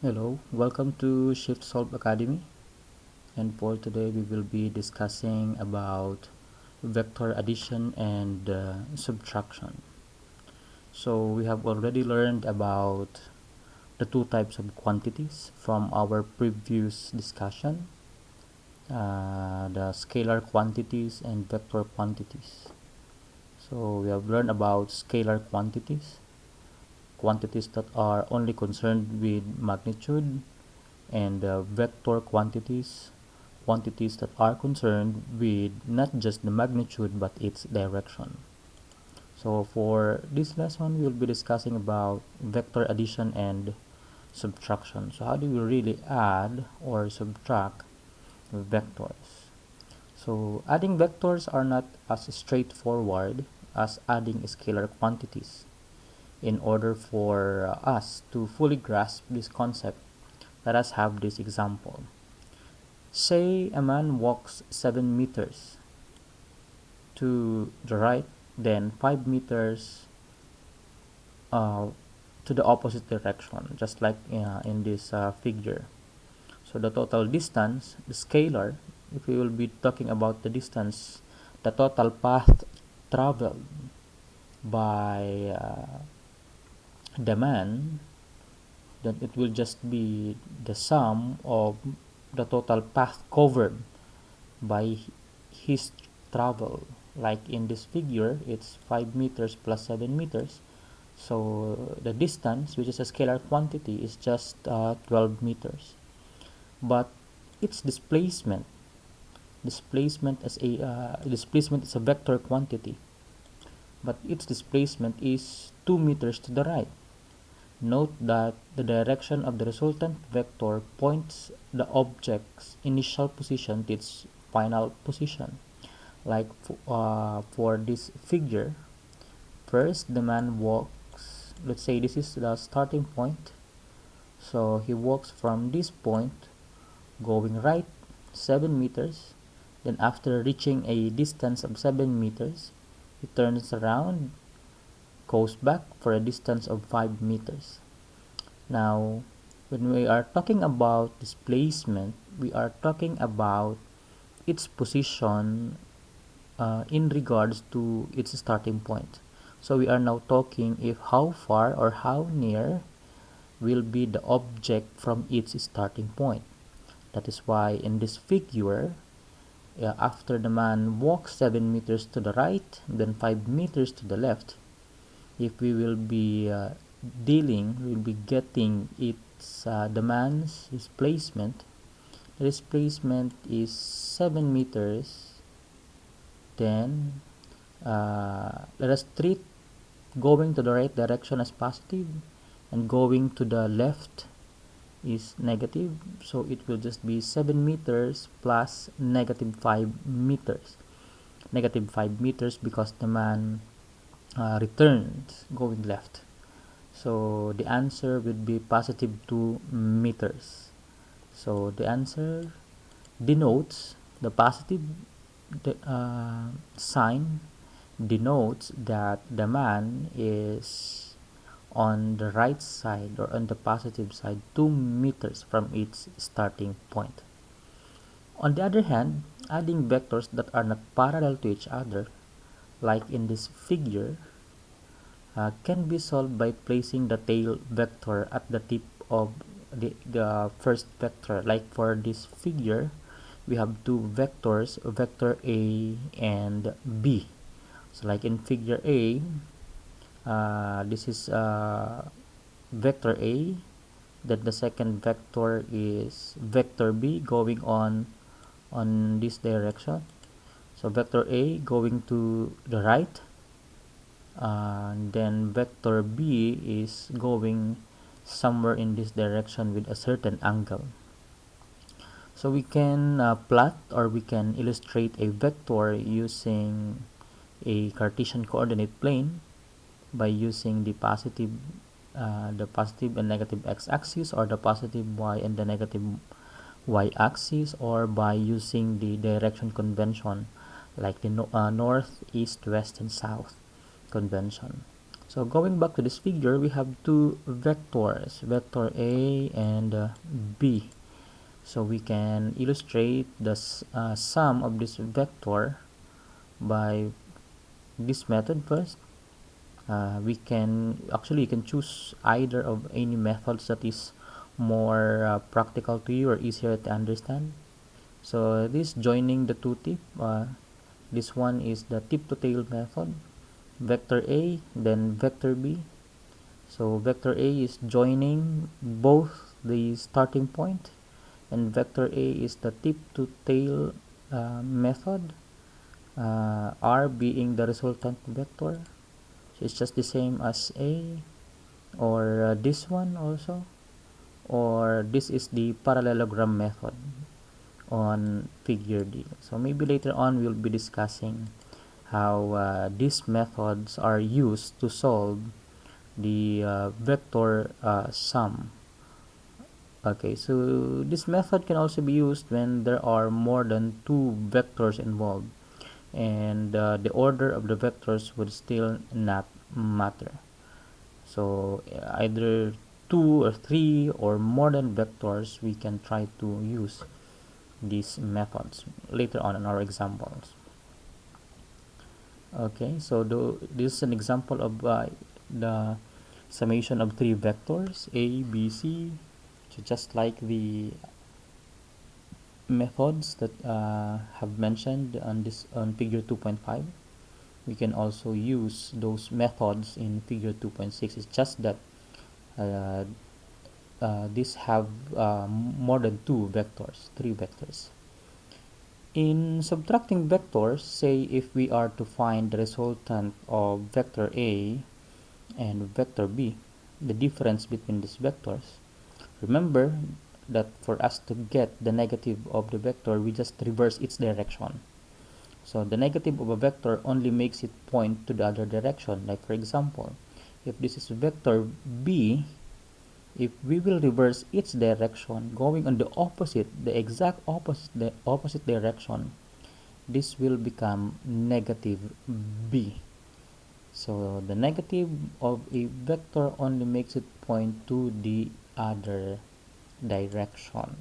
Hello, welcome to Shift Solve Academy, and for today we will be discussing about vector addition and subtraction. So we have already learned about the two types of quantities from our previous discussion, the scalar quantities and vector quantities. So we have learned about scalar quantities, quantities that are only concerned with magnitude, and vector quantities, quantities that are concerned with not just the magnitude but its direction. So for this lesson we'll be discussing about vector addition and subtraction. So how do we really add or subtract vectors? So adding vectors are not as straightforward as adding scalar quantities. In order for us to fully grasp this concept, let us have this example. Say a man walks 7 meters to the right, then 5 meters to the opposite direction, just like in this figure. So the total distance, the scalar, if we will be talking about the distance, the total path traveled by the man, then it will just be the sum of the total path covered by his travel. Like in this figure, it's 5 meters plus 7 meters. So the distance, which is a scalar quantity, is just 12 meters. But its displacement is a vector quantity. But its displacement is 2 meters to the right. Note that the direction of the resultant vector points the object's initial position to its final position. Like for this figure, first the man walks, let's say this is the starting point, so he walks from this point going right 7 meters, then after reaching a distance of 7 meters he turns around, goes back for a distance of 5 meters. Now when we are talking about displacement, we are talking about its position in regards to its starting point. So we are now talking if how far or how near will be the object from its starting point. That is why in this figure, after the man walks 7 meters to the right, then 5 meters to the left, if we will be we'll be getting its the man's displacement. The displacement is 7 meters. Then let us treat going to the right direction as positive and going to the left is negative, so it will just be 7 meters plus negative 5 meters. Negative 5 meters because the man returned going left. So the answer would be positive 2 meters. So the answer denotes the positive sign denotes that the man is on the right side or on the positive side 2 meters from its starting point. On the other hand, adding vectors that are not parallel to each other, like in this figure, can be solved by placing the tail vector at the tip of the first vector. Like for this figure, we have two vectors, vector A and B. So like in figure A, this is vector A, then the second vector is vector B going on this direction. So vector A going to the right, and then vector B is going somewhere in this direction with a certain angle. So we can plot or we can illustrate a vector using a Cartesian coordinate plane by using the positive and negative x-axis, or the positive y and the negative y-axis, or by using the direction convention like the north, east, west, and south convention. So going back to this figure, we have two vectors, vector A and B. So we can illustrate the sum of this vector by this method first. We can actually, you can choose either of any methods that is more practical to you or easier to understand. So this joining the two tip, this one is the tip to tail method, vector A then vector B. So vector A is joining both the starting point, and vector A is the tip to tail method, R being the resultant vector. So it's just the same as A, or this one also, or this is the parallelogram method on figure D. So maybe later on we'll be discussing how these methods are used to solve the vector sum. Okay, so this method can also be used when there are more than two vectors involved, and the order of the vectors would still not matter. So either two or three or more than vectors, we can try to use these methods later on in our examples. Okay, so this is an example of the summation of three vectors A, B, C. So just like the methods that have mentioned on figure 2.5, we can also use those methods in figure 2.6. It's just that uh, these have more than two vectors, three vectors. In subtracting vectors, say if we are to find the resultant of vector A and vector B, the difference between these vectors, remember that for us to get the negative of the vector, we just reverse its direction. So the negative of a vector only makes it point to the other direction. Like for example, if this is vector B, if we will reverse its direction going on the opposite, the exact opposite direction, this will become negative B. So the negative of a vector only makes it point to the other direction.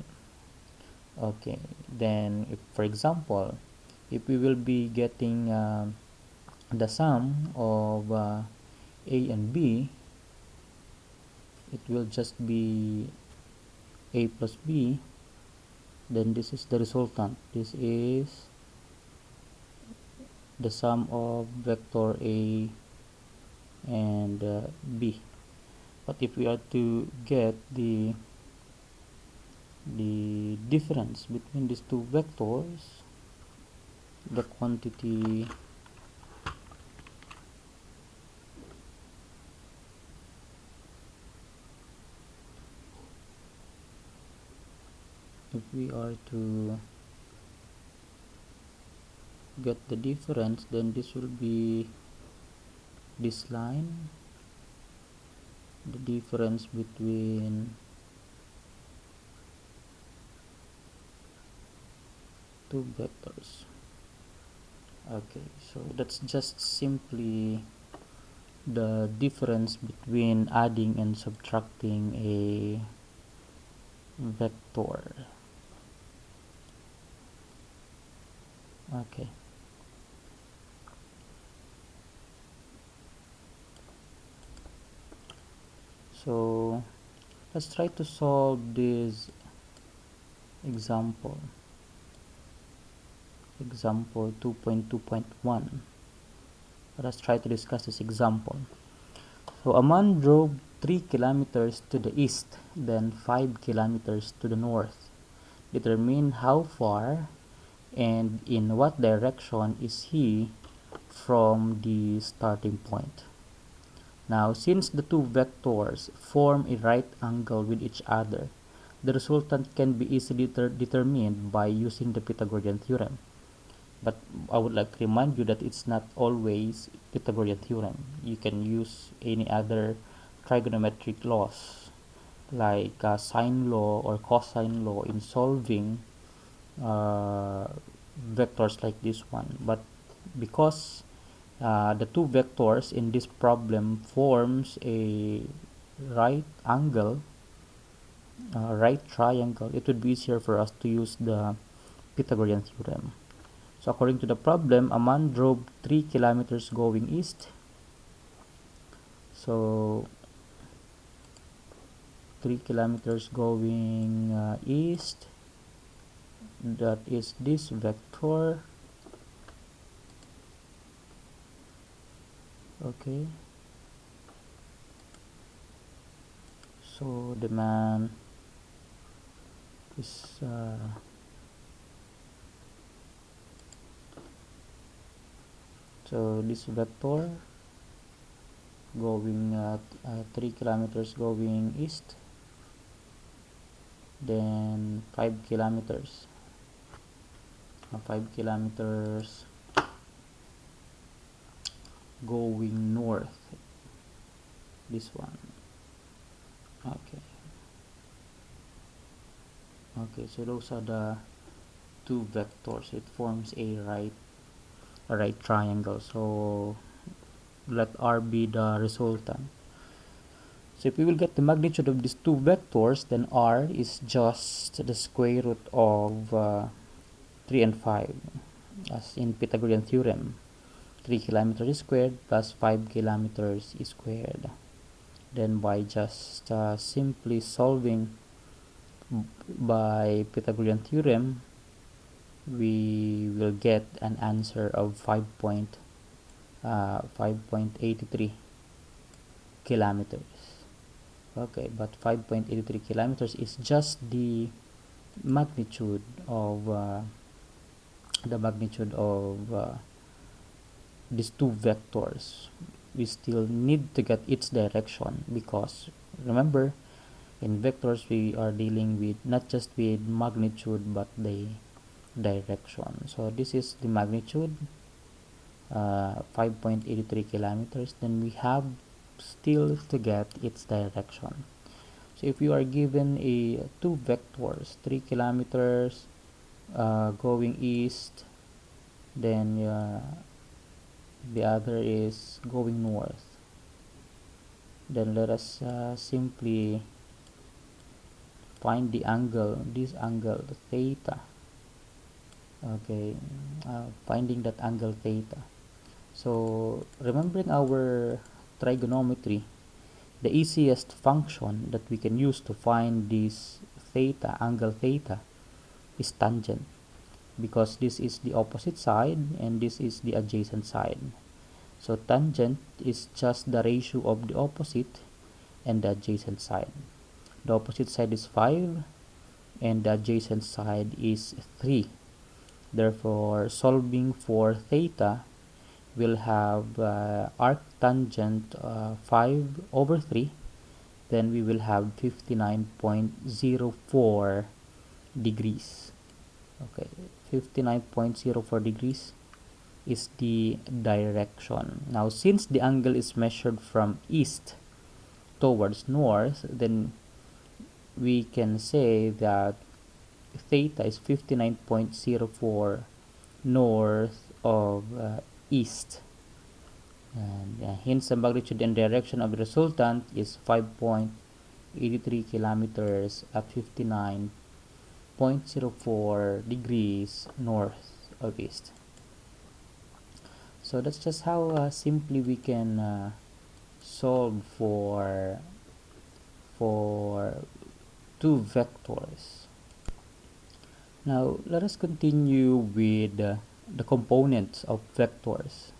Okay, then if, for example, if we will be getting the sum of A and B, it will just be A plus B. Then this is the resultant. This is the sum of vector A and B. But if we are to get the difference between these two vectors, the quantity if we are to get the difference, then this will be this line, the difference between two vectors. Okay, so that's just simply the difference between adding and subtracting a vector. Okay, so let's try to solve this example 2.2.1. Let's try to discuss this example. So a man drove 3 kilometers to the east, then 5 kilometers to the north. Determine how far and in what direction is he from the starting point. Now, since the two vectors form a right angle with each other, the resultant can be easily determined by using the Pythagorean theorem. But I would like to remind you that it's not always Pythagorean theorem. You can use any other trigonometric laws like sine law or cosine law in solving vectors like this one. But because the two vectors in this problem forms a right triangle, it would be easier for us to use the Pythagorean theorem. So according to the problem, a man drove 3 kilometers going east. So 3 kilometers going east, that is this vector. Okay, so the man is so this vector going 3 kilometers going east, then 5 kilometers 5 kilometers going north, this one. Okay, so those are the two vectors. It forms a right triangle. So let R be the resultant. So if we will get the magnitude of these two vectors, then R is just the square root of 3 and 5, as in Pythagorean theorem. 3 kilometers squared plus 5 kilometers squared. Then by just simply solving by Pythagorean theorem, we will get an answer of 5.83 kilometers. Okay, but 5.83 kilometers is just the magnitude of these two vectors. We still need to get its direction, because remember, in vectors we are dealing with not just with magnitude but the direction. So this is the magnitude, 5.83 kilometers. Then we have still to get its direction. So if you are given a two vectors, 3 kilometers going east, then the other is going north, then let us simply find the angle, this angle theta. Okay, finding that angle theta. So remembering our trigonometry, the easiest function that we can use to find this theta, angle theta, is tangent, because this is the opposite side and this is the adjacent side. So tangent is just the ratio of the opposite and the adjacent side. The opposite side is 5 and the adjacent side is 3. Therefore, solving for theta, we'll have arctangent 5 over 3. Then we will have 59.04 degrees. Okay, 59.04 degrees is the direction. Now, since the angle is measured from east towards north, then we can say that theta is 59.04 north of east, and hence the magnitude and direction of the resultant is 5.83 kilometers at 59.04 degrees north of east. So that's just how simply we can solve for two vectors. Now let us continue with the components of vectors.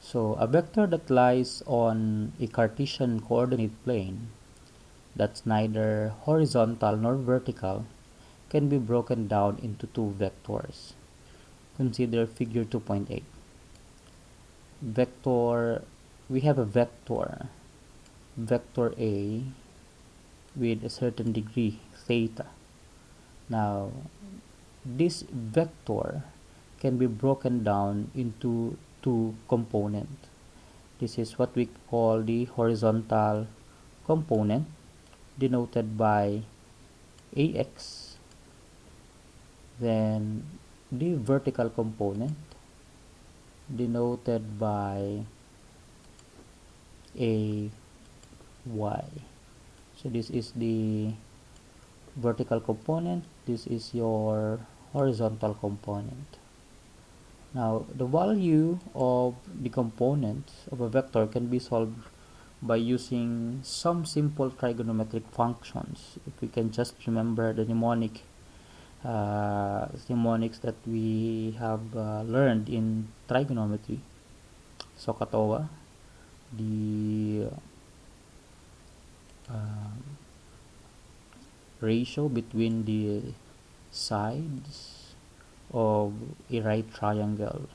So a vector that lies on a Cartesian coordinate plane that's neither horizontal nor vertical can be broken down into two vectors. Consider figure 2.8. Vector, we have a vector A with a certain degree theta. Now this vector can be broken down into two components. This is what we call the horizontal component, denoted by AX. Then the vertical component, denoted by a y. So this is the vertical component, this is your horizontal component. Now the value of the components of a vector can be solved by using some simple trigonometric functions. If we can just remember the mnemonics that we have learned in trigonometry. So katawa, the ratio between the sides of a right triangle,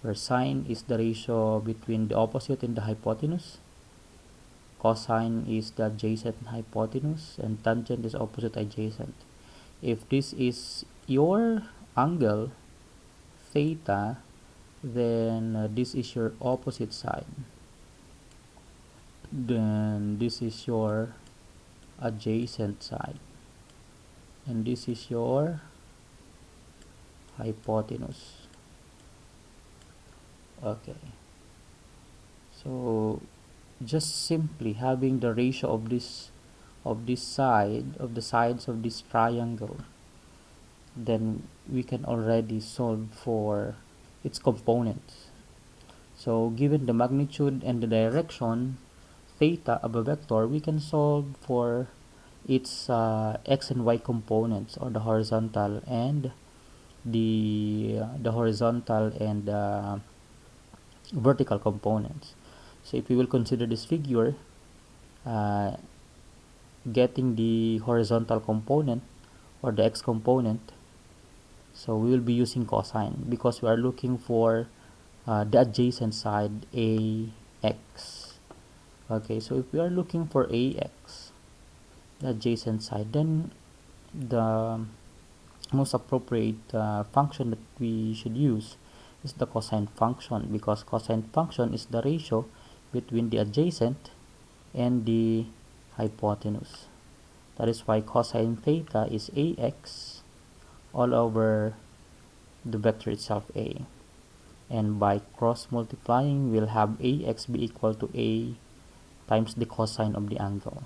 where sine is the ratio between the opposite and the hypotenuse, cosine is the adjacent hypotenuse, and tangent is opposite adjacent. If this is your angle theta, then this is your opposite side, then this is your adjacent side, and this is your hypotenuse. Okay, so just simply having the ratio of the sides of this triangle, then we can already solve for its components. So given the magnitude and the direction theta of a vector, we can solve for its x and y components, or the horizontal and the vertical components. So if we will consider this figure, getting the horizontal component or the x component, so we will be using cosine because we are looking for the adjacent side ax. Okay, so if we are looking for ax, the adjacent side, then the most appropriate function that we should use is the cosine function, because cosine function is the ratio between the adjacent and the hypotenuse. That is why cosine theta is ax all over the vector itself a, and by cross multiplying we'll have ax be equal to a times the cosine of the angle.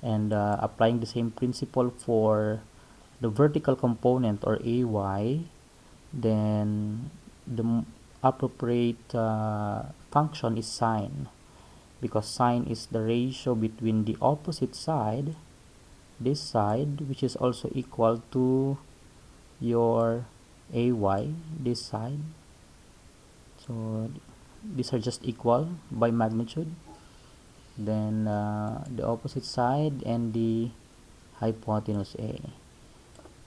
And applying the same principle for the vertical component, or ay, then the appropriate function is sine, because sine is the ratio between the opposite side, this side, which is also equal to your ay, this side. So these are just equal by magnitude, then the opposite side and the hypotenuse a.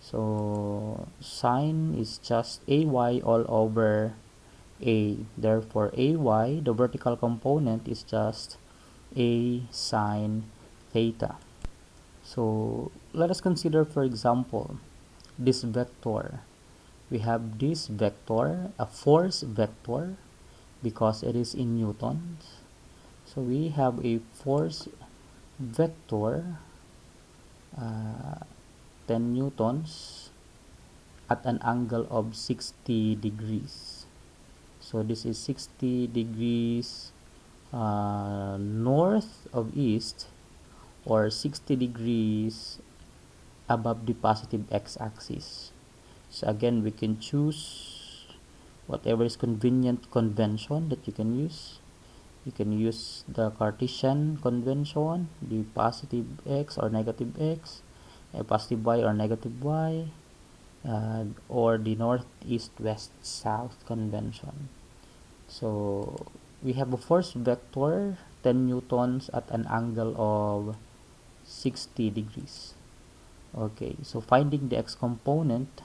So sine is just ay all over a, therefore ay, the vertical component, is just a sine theta. So let us consider, for example, this vector. We have this vector, a force vector, because it is in newtons. So we have a force vector, 10 newtons at an angle of 60 degrees. So this is 60 degrees north of east, or 60 degrees above the positive x-axis. So again, we can choose whatever is convenient convention that you can use. You can use the Cartesian convention, the positive x or negative x, a positive y or negative y, or the north, east, west, south convention. So we have a force vector 10 newtons at an angle of 60 degrees. Okay, so finding the x component,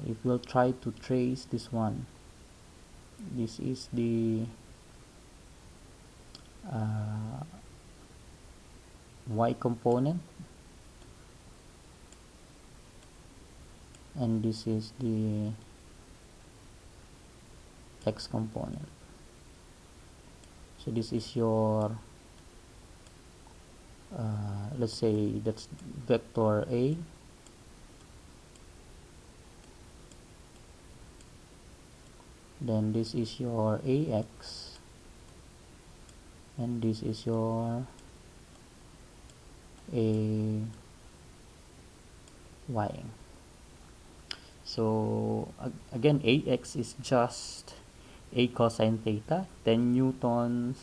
if we'll try to trace this one, this is the y component, and this is the x component. So this is your let's say that's vector a, then this is your ax, and this is your ay. So again, ax is just a cosine theta, 10 newtons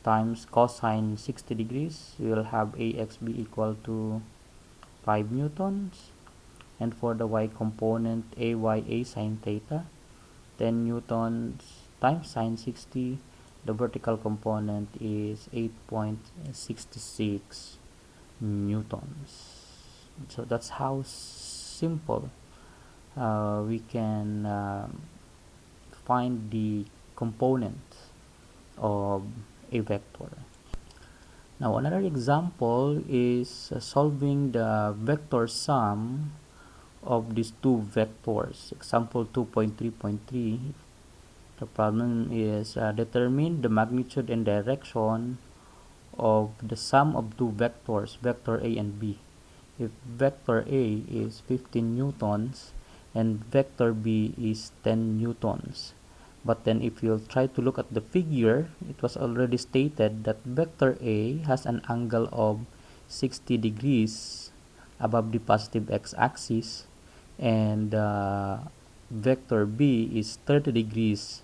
times cosine 60 degrees. We will have ax be equal to 5 newtons, and for the y component, a sine theta, 10 newtons times sine 60. The vertical component is 8.66 newtons. So that's how simple we can find the component of a vector. Now another example is solving the vector sum of these two vectors. Example 2.3.3. The problem is determine the magnitude and direction of the sum of two vectors, vector A and B. If vector A is 15 newtons and vector B is 10 newtons. But then if you try to look at the figure, it was already stated that vector A has an angle of 60 degrees above the positive x-axis, and vector B is 30 degrees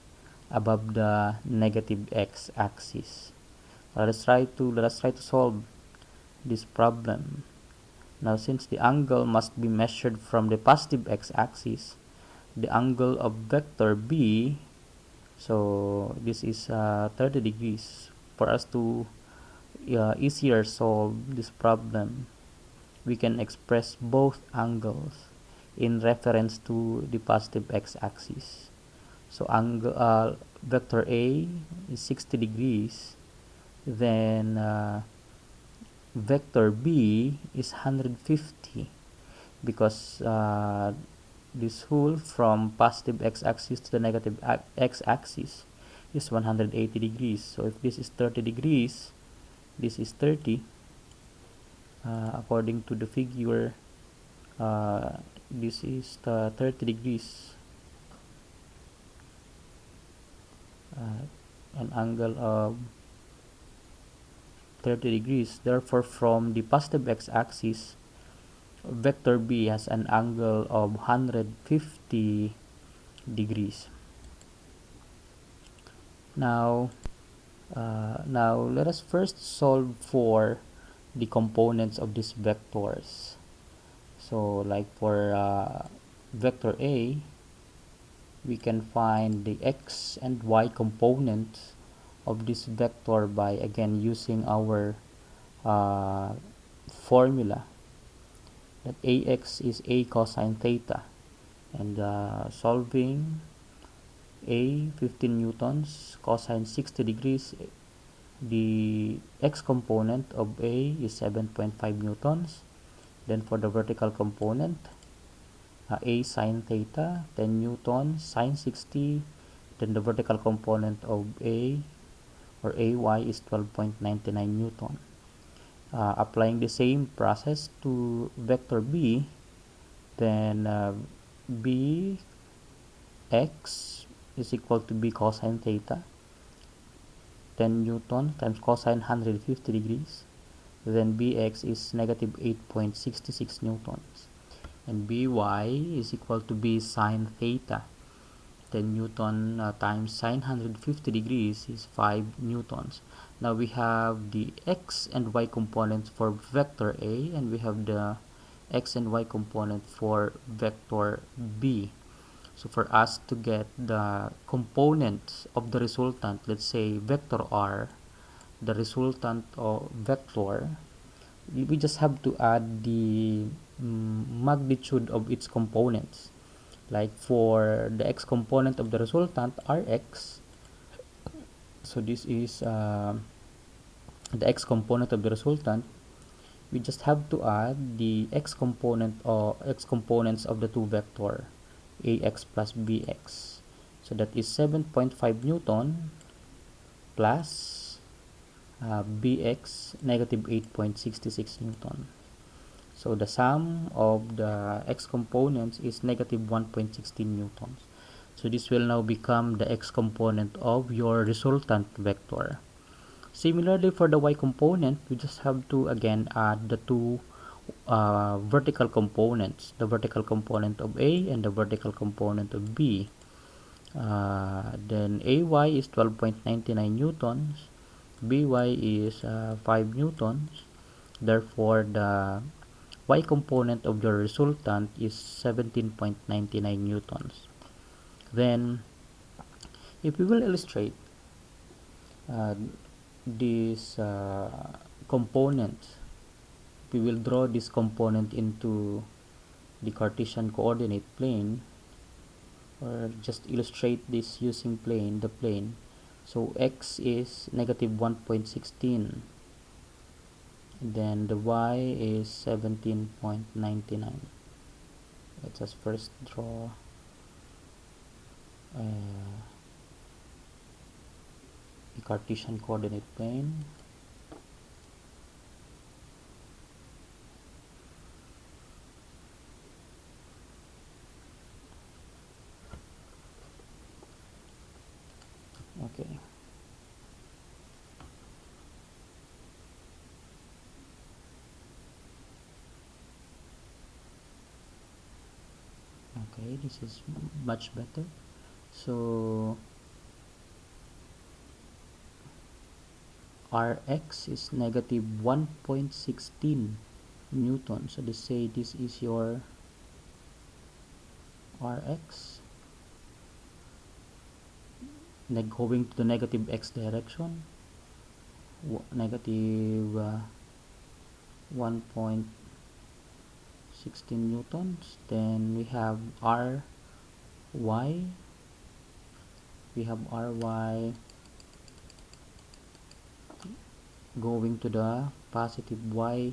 above the negative x-axis. Let us try to solve this problem. Now, since the angle must be measured from the positive x-axis, the angle of vector B, so this is 30 degrees. For us to easier solve this problem, we can express both angles in reference to the positive x-axis. So angle vector A is 60 degrees, then vector B is 150, because this whole from positive x-axis to the negative x-axis is 180 degrees. So if this is 30 degrees, this is 30. According to the figure, this is 30 degrees, an angle of 30 degrees. Therefore, from the positive x-axis, vector B has an angle of 150 degrees. Now let us first solve for the components of these vectors. So like for vector A, we can find the x and y components of this vector by again using our formula that ax is a cosine theta, and solving a 15 newtons cosine 60 degrees, the x component of a is 7.5 newtons. Then for the vertical component, a sine theta 10 newtons sine 60, then the vertical component of a or ay is 12.99 newton. Applying the same process to vector B, then bx is equal to b cosine theta 10 newton times cosine 150 degrees, then bx is negative 8.66 newtons, and by is equal to b sine theta 10 newton times sine 150 degrees is 5 newtons. Now we have the x and y components for vector A, and we have the x and y component for vector B. So for us to get the components of the resultant, let's say vector R, the resultant of vector, we just have to add the magnitude of its components. Like for the x component of the resultant, Rx, so this is the x component of the resultant, we just have to add the x component or x components of the two vector ax plus bx. So that is 7.5 newton plus bx negative 8.66 newton. So the sum of the x components is negative 1.16 newtons. So this will now become the x component of your resultant vector. Similarly, for the y component, we just have to again add the two vertical components, the vertical component of A and the vertical component of B. Then AY is 12.99 newtons, BY is 5 newtons. Therefore, the y component of your resultant is 17.99 newtons. Then, if we will illustrate uh, these components, we will draw this component into the Cartesian coordinate plane, or just illustrate this using the plane. So x is negative 1.16, then the y is 17.99. Let us first draw the Cartesian coordinate plane. Okay. Okay, this is much better. So Rx is negative 1.16 newton. So let's say this is your Rx, going to the negative x direction, negative 1.16 newtons. Then we have Ry, going to the positive y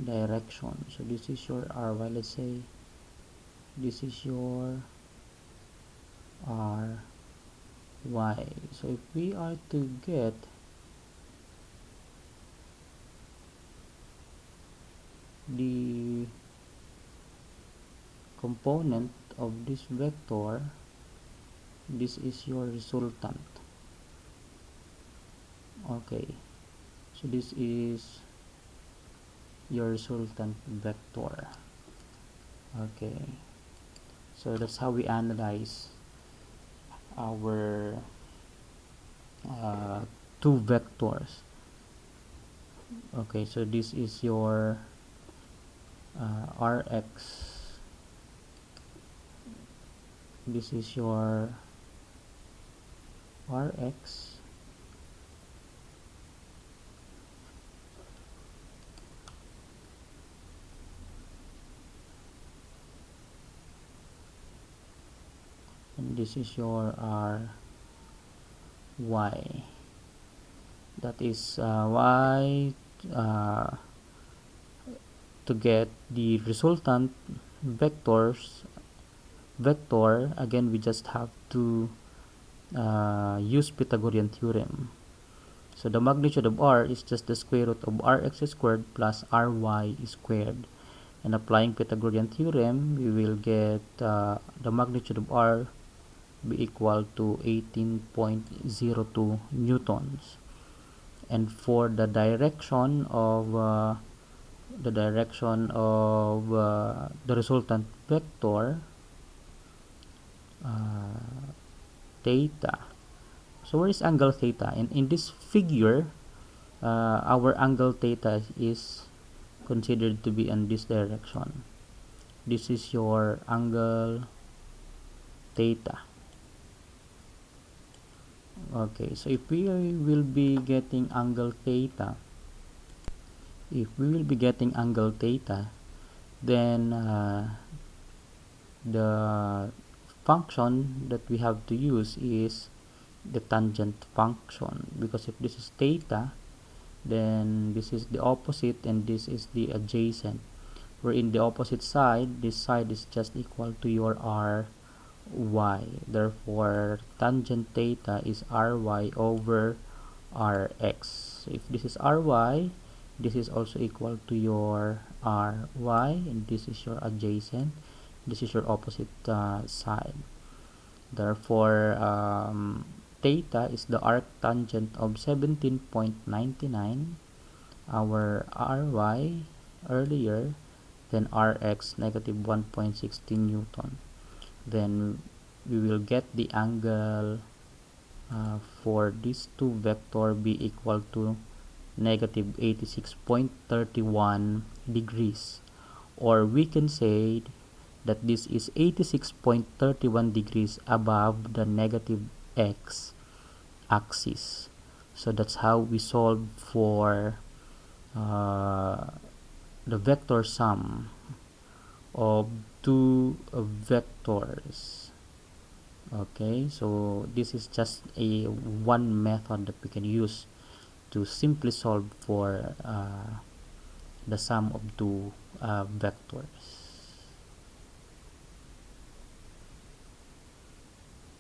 direction. So this is your Ry. Let's say this is your Ry. So if we are to get the component of this vector, this is your resultant. Okay, so this is your resultant vector. Okay, so that's how we analyze our two vectors. Okay, so this is your Rx, this is your Rx, and this is your Ry. That is why to get the resultant vector, again we just have to use Pythagorean theorem. So the magnitude of r is just the square root of rx squared plus ry squared. And applying Pythagorean theorem, we will get the magnitude of r be equal to 18.02 newtons. And for the direction of the resultant vector, theta. So where is angle theta? And in this figure, our angle theta is considered to be in this direction. This is your angle theta. Okay, so if we will be getting angle theta, then the function that we have to use is the tangent function, because if this is theta, then this is the opposite and this is the adjacent, where in the opposite side, this side is just equal to your ry. Therefore tangent theta is ry over rx. So if this is ry, this is also equal to your ry, and this is your adjacent, this is your opposite side. Therefore, theta is the arctangent of 17.99, our ry earlier, then rx negative 1.16 Newton. Then we will get the angle for these two vector be equal to negative 86.31 degrees, or we can say that this is 86.31 degrees above the negative x axis. So that's how we solve for the vector sum of two vectors. Okay, so this is just a one method that we can use to simply solve for the sum of two vectors.